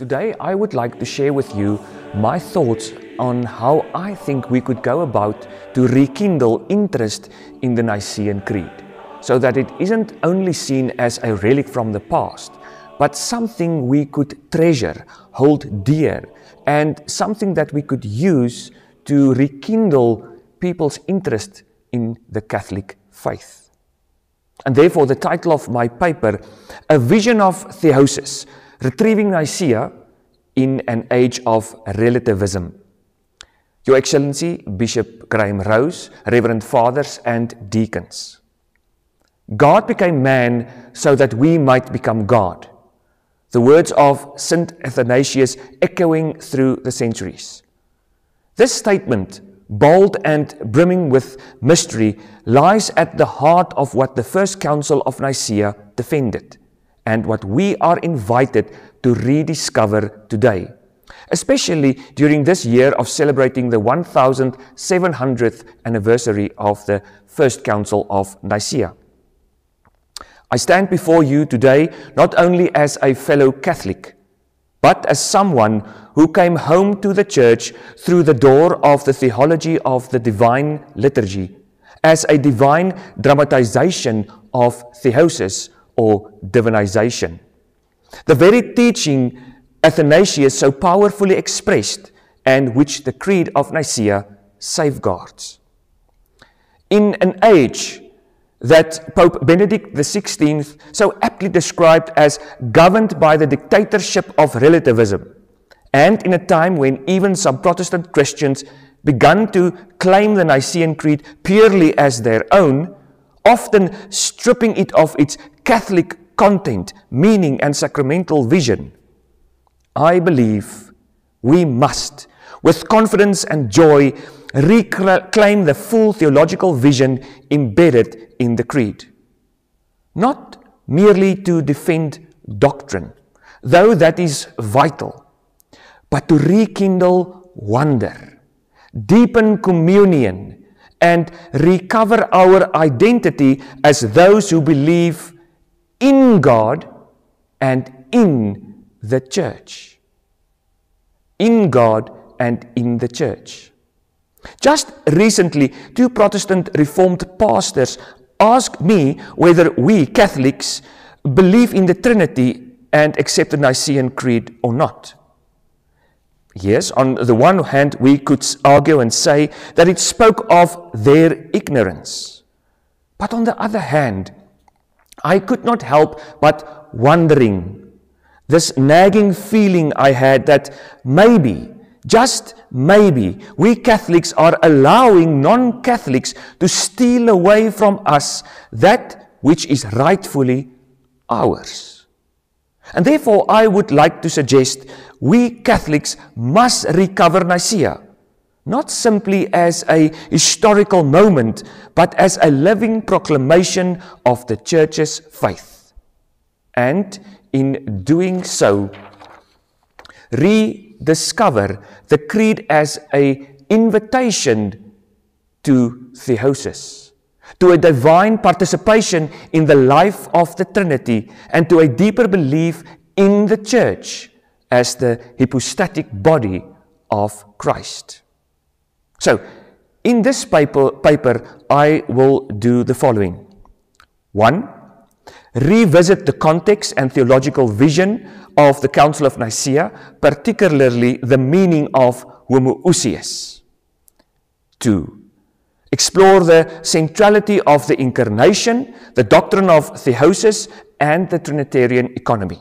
Today I would like to share with you my thoughts on how I think we could go about to rekindle interest in the Nicene Creed, so that it isn't only seen as a relic from the past, but something we could treasure, hold dear, and something that we could use to rekindle people's interest in the Catholic faith. And therefore the title of my paper, A Vision of Theosis, Retrieving Nicaea in an Age of Relativism. Your Excellency, Bishop Graham Rose, Reverend Fathers and Deacons. God became man so that we might become God. The words of St. Athanasius echoing through the centuries. This statement, bold and brimming with mystery, lies at the heart of what the First Council of Nicaea defended, and what we are invited to rediscover today, especially during this year of celebrating the 1700th anniversary of the First Council of Nicaea. I stand before you today not only as a fellow Catholic, but as someone who came home to the Church through the door of the theology of the Divine Liturgy, as a divine dramatization of theosis or divinization. The very teaching Athanasius so powerfully expressed, and which the Creed of Nicaea safeguards. In an age that Pope Benedict XVI so aptly described as governed by the dictatorship of relativism, and in a time when even some Protestant Christians began to claim the Nicene Creed purely as their own, often stripping it of its Catholic content, meaning and sacramental vision, I believe we must, with confidence and joy, reclaim the full theological vision embedded in the Creed. Not merely to defend doctrine, though that is vital, but to rekindle wonder, deepen communion, and recover our identity as those who believe in God and in the Church. In God and in the Church. Just recently, two Protestant Reformed pastors asked me whether we Catholics believe in the Trinity and accept the Nicene Creed or not. Yes, on the one hand, we could argue and say that it spoke of their ignorance. But on the other hand, I could not help but wondering, this nagging feeling I had that maybe, just maybe, we Catholics are allowing non-Catholics to steal away from us that which is rightfully ours. And therefore I would like to suggest we Catholics must recover Nicaea, not simply as a historical moment, but as a living proclamation of the Church's faith. And in doing so, rediscover the Creed as an invitation to theosis, to a divine participation in the life of the Trinity, and to a deeper belief in the Church as the hypostatic body of Christ. So, in this paper, I will do the following. 1. Revisit the context and theological vision of the Council of Nicaea, particularly the meaning of homoousios. 2. Explore the centrality of the Incarnation, the doctrine of theosis, and the Trinitarian economy.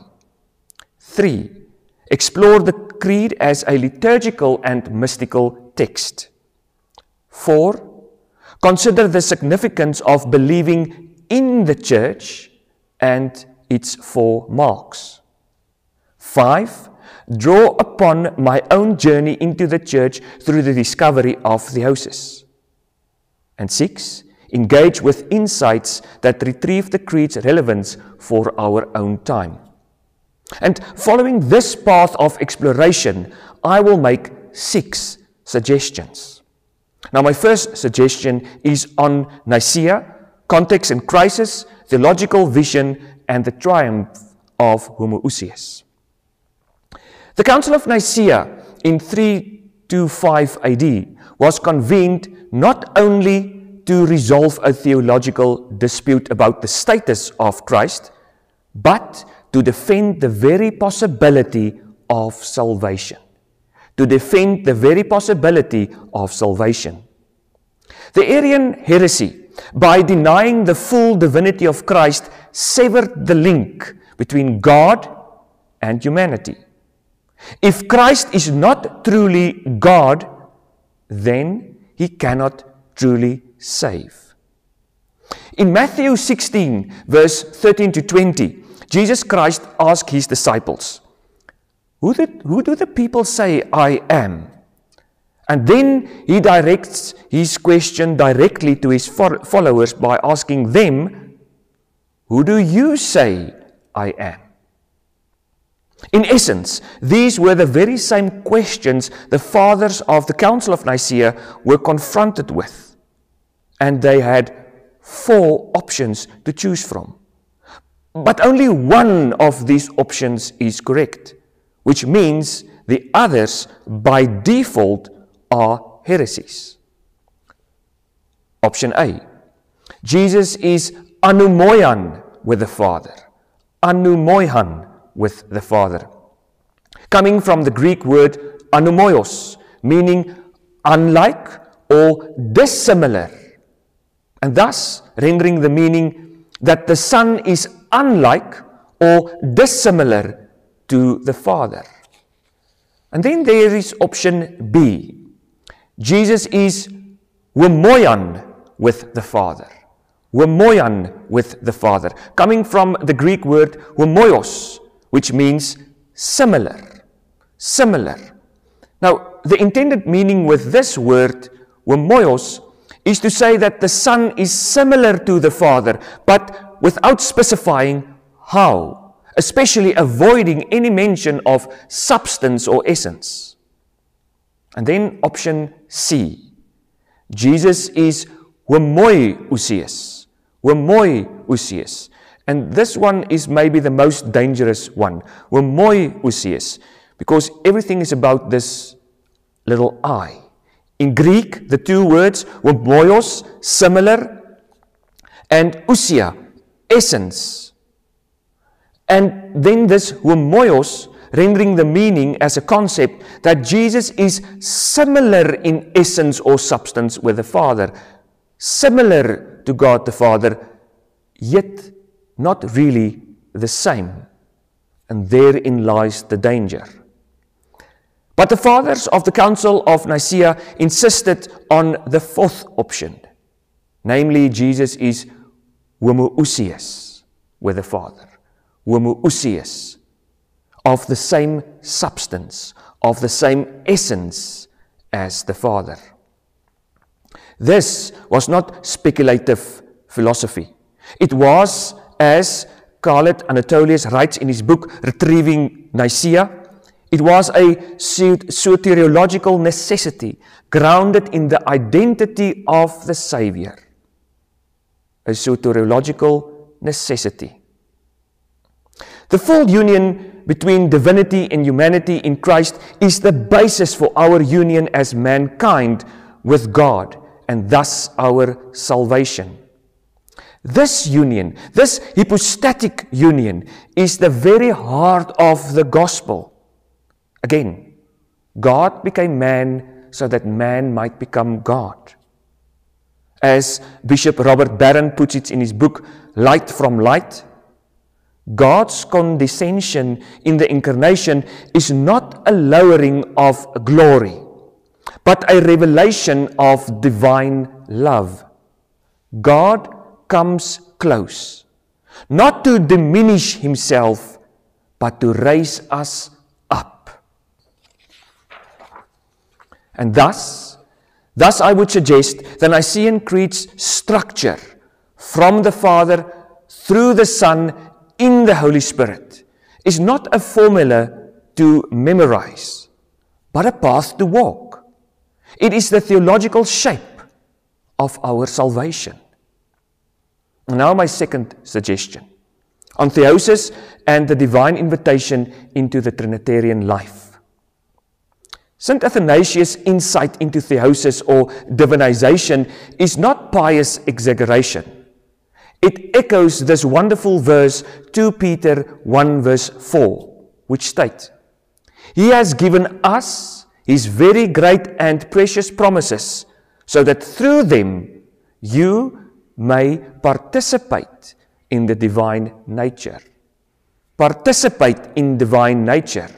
3. Explore the Creed as a liturgical and mystical text. 4. Consider the significance of believing in the Church and its 4 marks. 5. Draw upon my own journey into the Church through the discovery of theosis. And 6. Engage with insights that retrieve the Creed's relevance for our own time. And following this path of exploration, I will make 6 suggestions. Now, my first suggestion is on Nicaea, context and crisis, theological vision, and the triumph of homoousios. The Council of Nicaea in 325 AD was convened not only to resolve a theological dispute about the status of Christ, but to defend the very possibility of salvation. To defend the very possibility of salvation. The Arian heresy, by denying the full divinity of Christ, severed the link between God and humanity. If Christ is not truly God, then he cannot truly save. In Matthew 16, verse 13 to 20, Jesus Christ asked his disciples, Who do the people say I am? And then he directs his question directly to his followers by asking them, Who do you say I am? In essence, these were the very same questions the fathers of the Council of Nicaea were confronted with. And they had 4 options to choose from. But only one of these options is correct, which means the others by default are heresies. Option A. Jesus is anumoian with the Father. Anumoian with the Father. Coming from the Greek word anumoios, meaning unlike or dissimilar. And thus rendering the meaning that the Son is unlike or dissimilar to the Father. And then there is option B. Jesus is homoian with the Father. Homoian with the Father. Coming from the Greek word homoios, which means similar. Similar. Now, the intended meaning with this word, homoios, is to say that the Son is similar to the Father, but without specifying how, especially avoiding any mention of substance or essence. And then option C. Jesus is homoiousios. Homoiousios. And this one is maybe the most dangerous one. Homoiousios. Because everything is about this little I. In Greek, the 2 words, homoios, similar, and ousia, essence. And then this homoios, rendering the meaning as a concept that Jesus is similar in essence or substance with the Father. Similar to God the Father, yet not really the same. And therein lies the danger. But the fathers of the Council of Nicaea insisted on the 4th option. Namely, Jesus is homoousios with the Father. Homoousios, of the same substance, of the same essence as the Father. This was not speculative philosophy. It was, as Khaled Anatolius writes in his book, Retrieving Nicaea, it was a soteriological necessity grounded in the identity of the Savior. A soteriological necessity. The full union between divinity and humanity in Christ is the basis for our union as mankind with God, and thus our salvation. This union, this hypostatic union, is the very heart of the gospel. Again, God became man so that man might become God. As Bishop Robert Barron puts it in his book, Light from Light, God's condescension in the incarnation is not a lowering of glory, but a revelation of divine love. God comes close, not to diminish himself, but to raise us up. And thus I would suggest the Nicene Creed's structure from the Father through the Son in the Holy Spirit is not a formula to memorize, but a path to walk. It is the theological shape of our salvation. Now my second suggestion on theosis and the divine invitation into the Trinitarian life. St. Athanasius' insight into theosis or divinization is not pious exaggeration. It echoes this wonderful verse, 2 Peter 1 verse 4, which states, He has given us His very great and precious promises, so that through them you may participate in the divine nature. Participate in divine nature.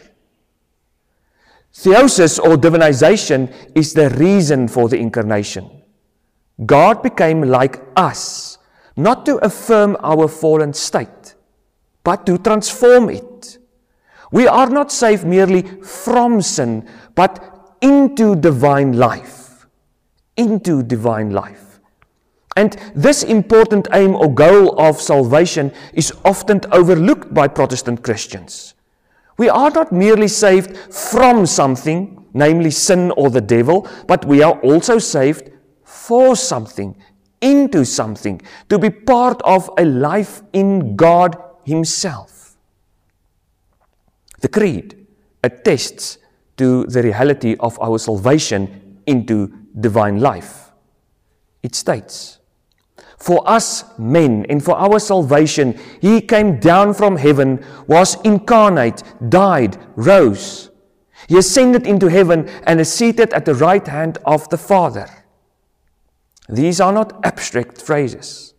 Theosis or divinization is the reason for the incarnation. God became like us, not to affirm our fallen state, but to transform it. We are not saved merely from sin, but into divine life. Into divine life. And this important aim or goal of salvation is often overlooked by Protestant Christians. We are not merely saved from something, namely sin or the devil, but we are also saved for something, into something, to be part of a life in God Himself. The Creed attests to the reality of our salvation into divine life. It states, For us men and for our salvation, He came down from heaven, was incarnate, died, rose. He ascended into heaven and is seated at the right hand of the Father. These are not abstract phrases.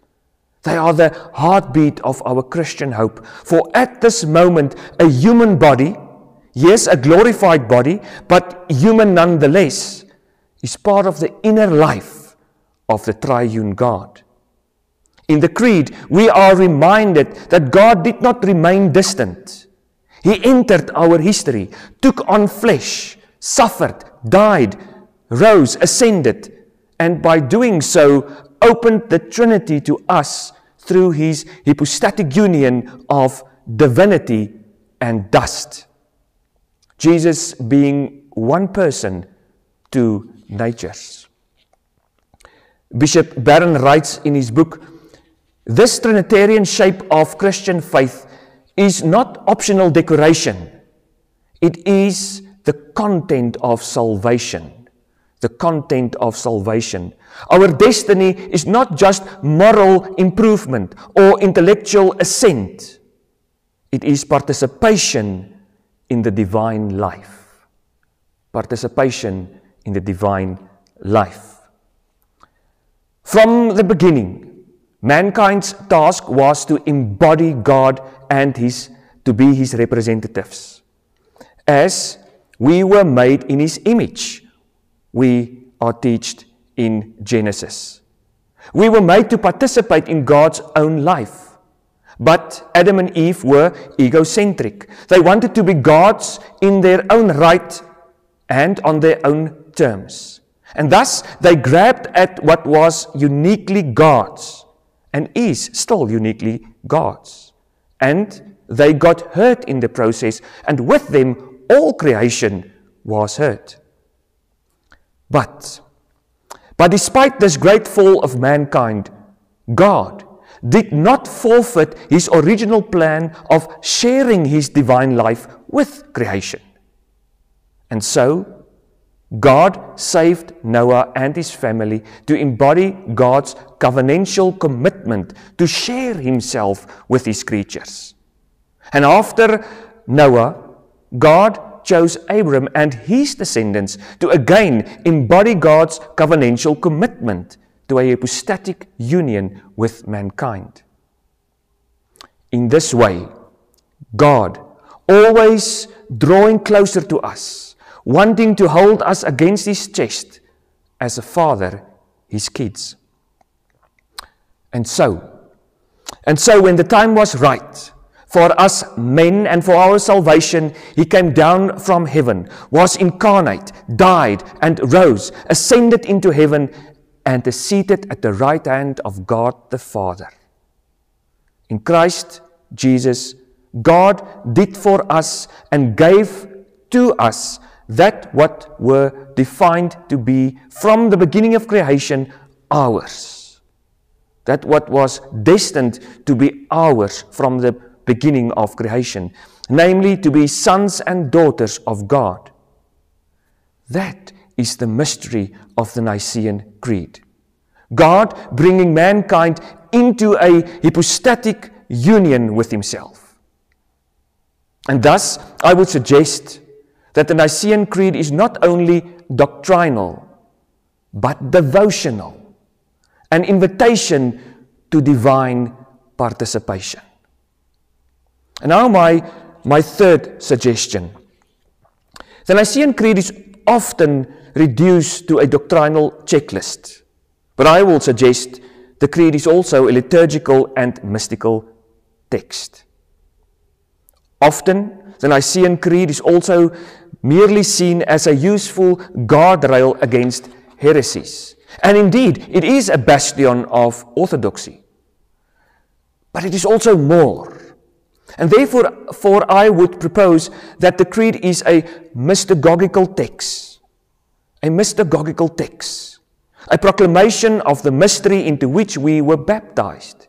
They are the heartbeat of our Christian hope. For at this moment, a human body, yes, a glorified body, but human nonetheless, is part of the inner life of the triune God. In the Creed, we are reminded that God did not remain distant. He entered our history, took on flesh, suffered, died, rose, ascended, and by doing so, opened the Trinity to us through His hypostatic union of divinity and dust. Jesus being one person, two natures. Bishop Barron writes in his book, This Trinitarian shape of Christian faith is not optional decoration. It is the content of salvation. The content of salvation. Our destiny is not just moral improvement or intellectual ascent. It is participation in the divine life. Participation in the divine life. From the beginning, mankind's task was to embody God and to be His representatives. As we were made in His image, we are taught in Genesis. We were made to participate in God's own life. But Adam and Eve were egocentric. They wanted to be gods in their own right and on their own terms. And thus they grabbed at what was uniquely God's and is still uniquely God's. And they got hurt in the process, and with them all creation was hurt. But despite this great fall of mankind, God did not forfeit His original plan of sharing His divine life with creation. And so, God saved Noah and his family to embody God's covenantal commitment to share Himself with His creatures. And after Noah, God chose Abram and his descendants to again embody God's covenantal commitment to a hypostatic union with mankind. In this way, God, always drawing closer to us, wanting to hold us against His chest, as a father, His kids. And so when the time was right, for us men and for our salvation, He came down from heaven, was incarnate, died and rose, ascended into heaven, and is seated at the right hand of God the Father. In Christ Jesus, God did for us and gave to us that what were defined to be from the beginning of creation ours. That what was destined to be ours from the beginning of creation, namely to be sons and daughters of God. That is the mystery of the Nicene Creed. God bringing mankind into a hypostatic union with himself. And thus, I would suggest that the Nicene Creed is not only doctrinal, but devotional, an invitation to divine participation. And now my third suggestion. The Nicene Creed is often reduced to a doctrinal checklist, but I will suggest the Creed is also a liturgical and mystical text. Often, the Nicene Creed is also merely seen as a useful guardrail against heresies. And indeed, it is a bastion of orthodoxy. But it is also more. And therefore, I would propose that the Creed is a mystagogical text. A mystagogical text. A proclamation of the mystery into which we were baptized.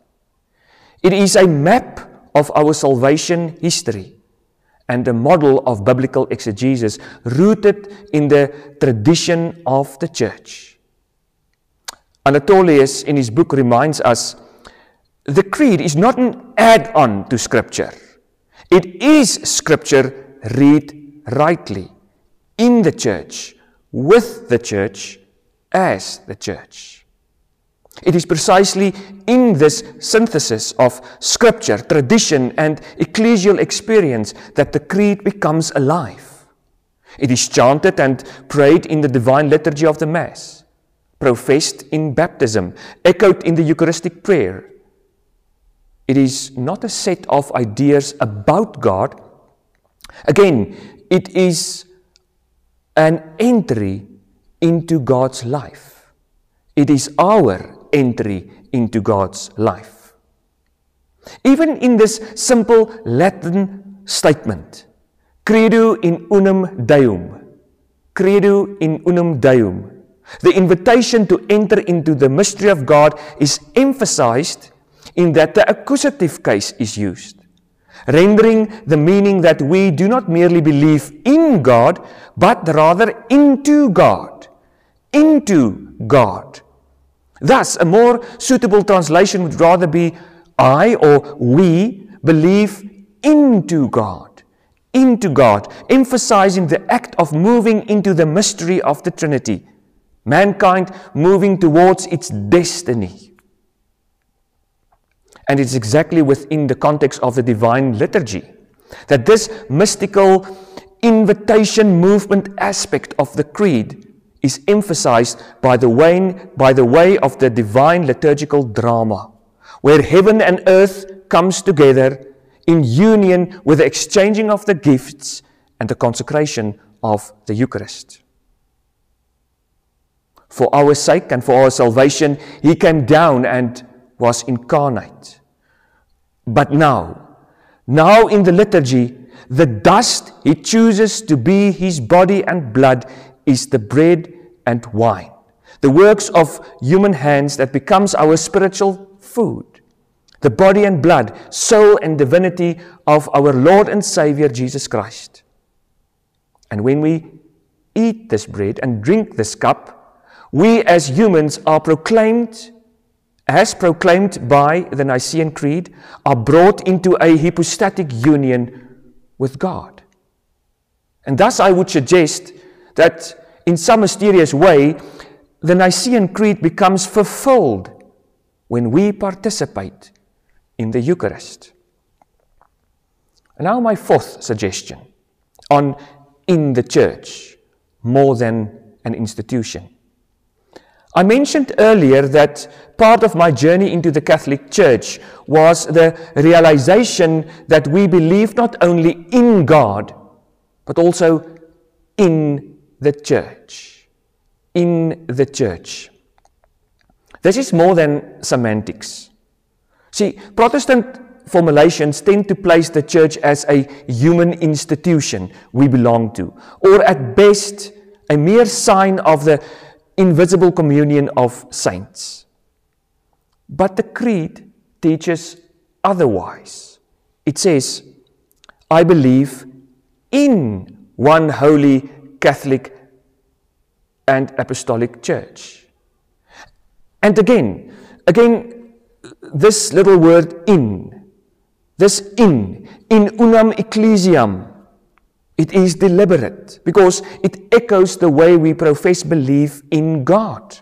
It is a map of our salvation history and a model of biblical exegesis rooted in the tradition of the church. Anatolius in his book reminds us, the Creed is not an add-on to Scripture. It is Scripture read rightly, in the church, with the church, as the church. It is precisely in this synthesis of Scripture, tradition, and ecclesial experience that the Creed becomes alive. It is chanted and prayed in the divine liturgy of the Mass, professed in baptism, echoed in the Eucharistic prayer. It is not a set of ideas about God. Again, it is an entry into God's life. It is our entry into God's life. Even in this simple Latin statement, Credo in unum Deum, Credo in unum Deum, the invitation to enter into the mystery of God is emphasized in that the accusative case is used, rendering the meaning that we do not merely believe in God, but rather into God. Into God. Thus, a more suitable translation would rather be, I or we believe into God, emphasizing the act of moving into the mystery of the Trinity, mankind moving towards its destiny. And it's exactly within the context of the divine liturgy that this mystical invitation movement aspect of the Creed is emphasized by the way of the divine liturgical drama, where heaven and earth comes together in union with the exchanging of the gifts and the consecration of the Eucharist. For our sake and for our salvation, He came down and was incarnate. But now in the liturgy, the dust He chooses to be His body and blood is the bread and wine, the works of human hands that becomes our spiritual food, the body and blood, soul and divinity of our Lord and Savior Jesus Christ. And when we eat this bread and drink this cup, we as humans are proclaimed, as proclaimed by the Nicene Creed, are brought into a hypostatic union with God. And thus I would suggest that in some mysterious way, the Nicene Creed becomes fulfilled when we participate in the Eucharist. And now my fourth suggestion on in the church, more than an institution. I mentioned earlier that part of my journey into the Catholic Church was the realization that we believe not only in God, but also in the church. In the church. This is more than semantics. See, Protestant formulations tend to place the church as a human institution we belong to, or at best, a mere sign of the invisible communion of saints. But the Creed teaches otherwise. It says, I believe in one holy Catholic and Apostolic Church. And again, this little word in, this in unam ecclesiam, it is deliberate because it echoes the way we profess belief in God.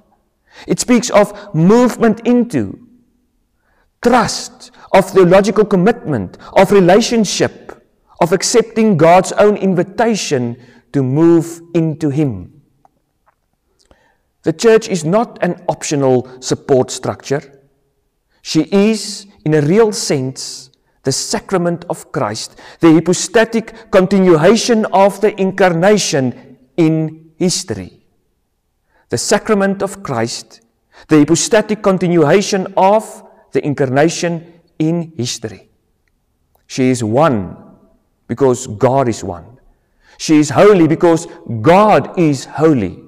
It speaks of movement into, trust, of theological commitment, of relationship, of accepting God's own invitation to move into Him. The church is not an optional support structure. She is, in a real sense, the sacrament of Christ, the hypostatic continuation of the incarnation in history. The sacrament of Christ, the hypostatic continuation of the incarnation in history. She is one because God is one. She is holy because God is holy.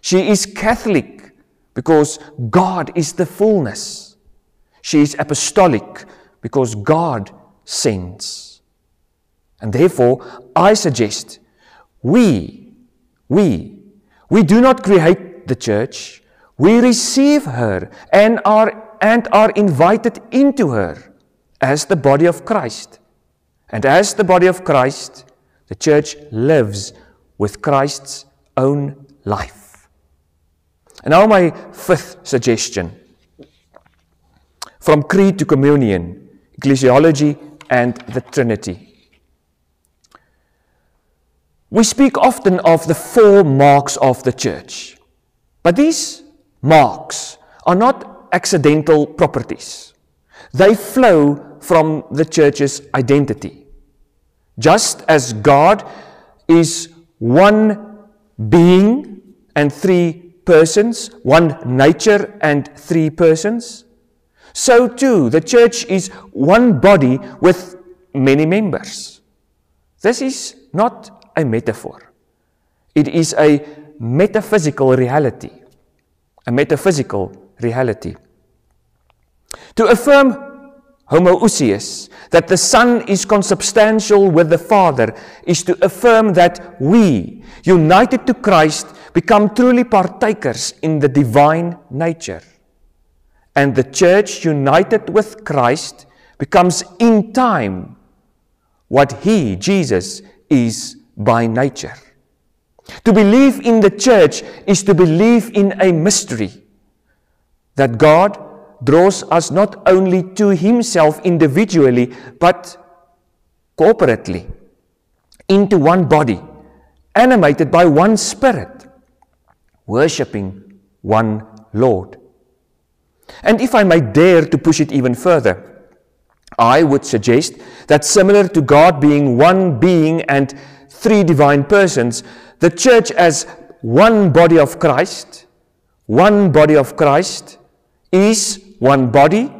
She is Catholic because God is the fullness. She is apostolic because God sends. And therefore, I suggest we do not create the church. We receive her and are invited into her as the body of Christ. And as the body of Christ, the church lives with Christ's own life. And now my fifth suggestion. From creed to communion, ecclesiology and the Trinity. We speak often of the 4 marks of the church. But these marks are not accidental properties. They flow from the church's identity. Just as God is one being and 3 persons, one nature and 3 persons, so too the church is one body with many members. This is not a metaphor. It is a metaphysical reality. A metaphysical reality. To affirm homoousios, that the Son is consubstantial with the Father, is to affirm that we, united to Christ, become truly partakers in the divine nature. And the church, united with Christ, becomes in time what He, Jesus, is by nature. To believe in the church is to believe in a mystery, that God draws us not only to Himself individually, but corporately, into one body, animated by one Spirit, worshipping one Lord. And if I might dare to push it even further, I would suggest that similar to God being one being and 3 divine persons, the church as one body of Christ is one body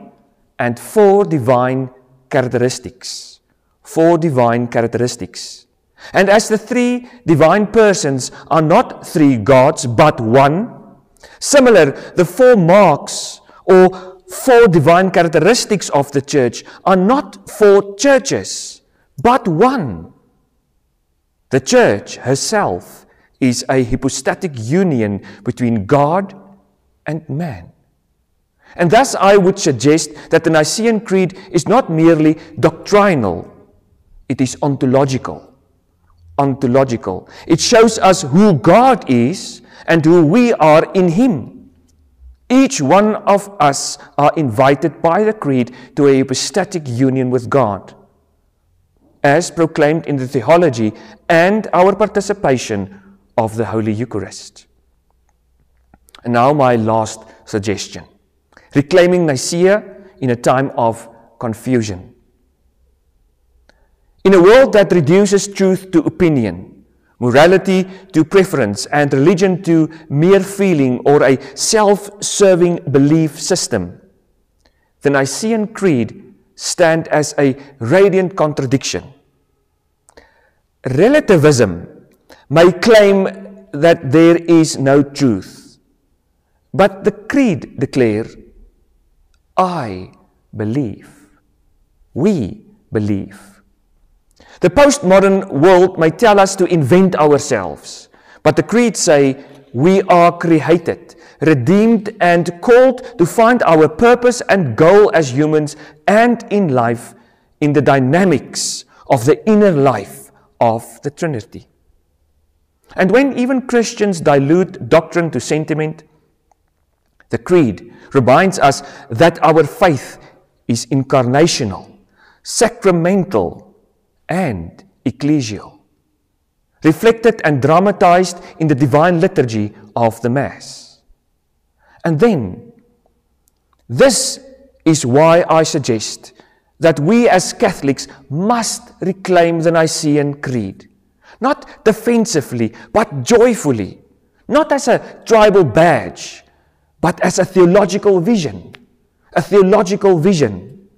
and 4 divine characteristics. 4 divine characteristics. And as the 3 divine persons are not 3 gods but one, similar, the 4 marks or 4 divine characteristics of the church are not 4 churches, but one. The church herself is a hypostatic union between God and man. And thus I would suggest that the Nicene Creed is not merely doctrinal, it is ontological. Ontological. It shows us who God is and who we are in Him. Each one of us are invited by the Creed to a hypostatic union with God, as proclaimed in the theology and our participation of the Holy Eucharist. And now my last suggestion. Reclaiming Nicaea in a time of confusion. In a world that reduces truth to opinion, morality to preference, and religion to mere feeling or a self-serving belief system, the Nicene Creed stands as a radiant contradiction. Relativism may claim that there is no truth, but the Creed declares, I believe, we believe. The postmodern world may tell us to invent ourselves, but the Creed say, we are created, redeemed, and called to find our purpose and goal as humans and in life in the dynamics of the inner life of the Trinity. And when even Christians dilute doctrine to sentiment, the Creed reminds us that our faith is incarnational, sacramental, and ecclesial, reflected and dramatized in the divine liturgy of the Mass. And then, this is why I suggest that we as Catholics must reclaim the Nicene Creed, not defensively, but joyfully, not as a tribal badge, but as a theological vision. A theological vision.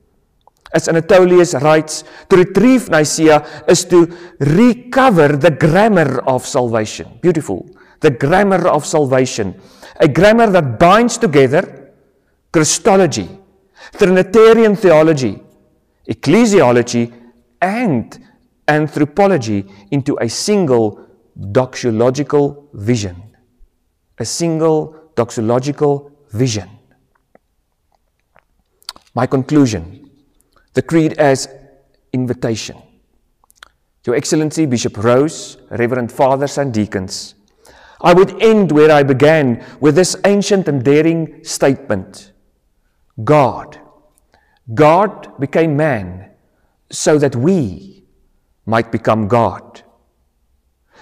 As Anatolius writes, to retrieve Nicaea is to recover the grammar of salvation. Beautiful. The grammar of salvation. A grammar that binds together Christology, Trinitarian theology, ecclesiology, and anthropology into a single doxological vision. A single doxological vision. My conclusion, the Creed as invitation. Your Excellency, Bishop Rose, Reverend Fathers and Deacons, I would end where I began with this ancient and daring statement. God became man so that we might become God.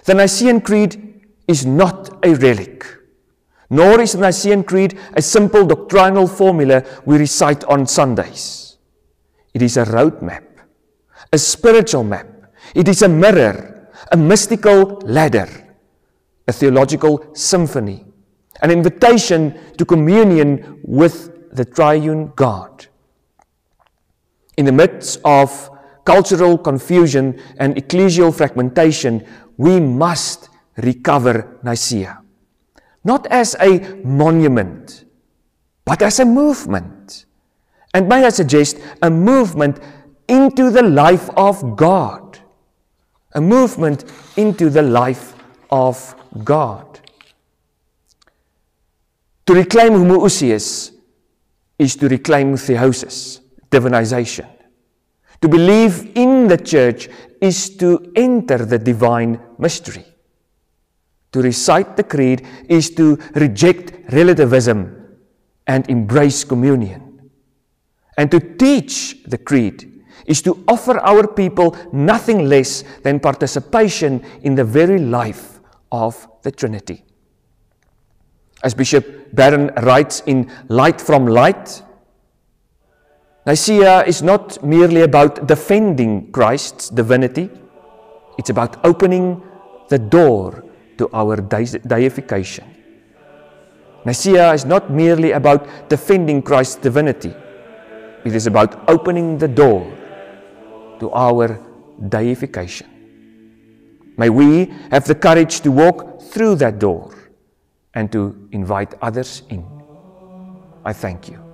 The Nicene Creed is not a relic, nor is the Nicene Creed a simple doctrinal formula we recite on Sundays. It is a roadmap, a spiritual map. It is a mirror, a mystical ladder, a theological symphony, an invitation to communion with the triune God. In the midst of cultural confusion and ecclesial fragmentation, we must recover Nicaea. Not as a monument, but as a movement. And may I suggest, a movement into the life of God. A movement into the life of God. To reclaim homoousios is to reclaim theosis, divinization. To believe in the church is to enter the divine mystery. To recite the Creed is to reject relativism and embrace communion. And to teach the Creed is to offer our people nothing less than participation in the very life of the Trinity. As Bishop Barron writes in Light from Light, Nicaea is not merely about defending Christ's divinity, it's about opening the door to our deification. Nicaea is not merely about defending Christ's divinity, it is about opening the door to our deification. May we have the courage to walk through that door and to invite others in. I thank you.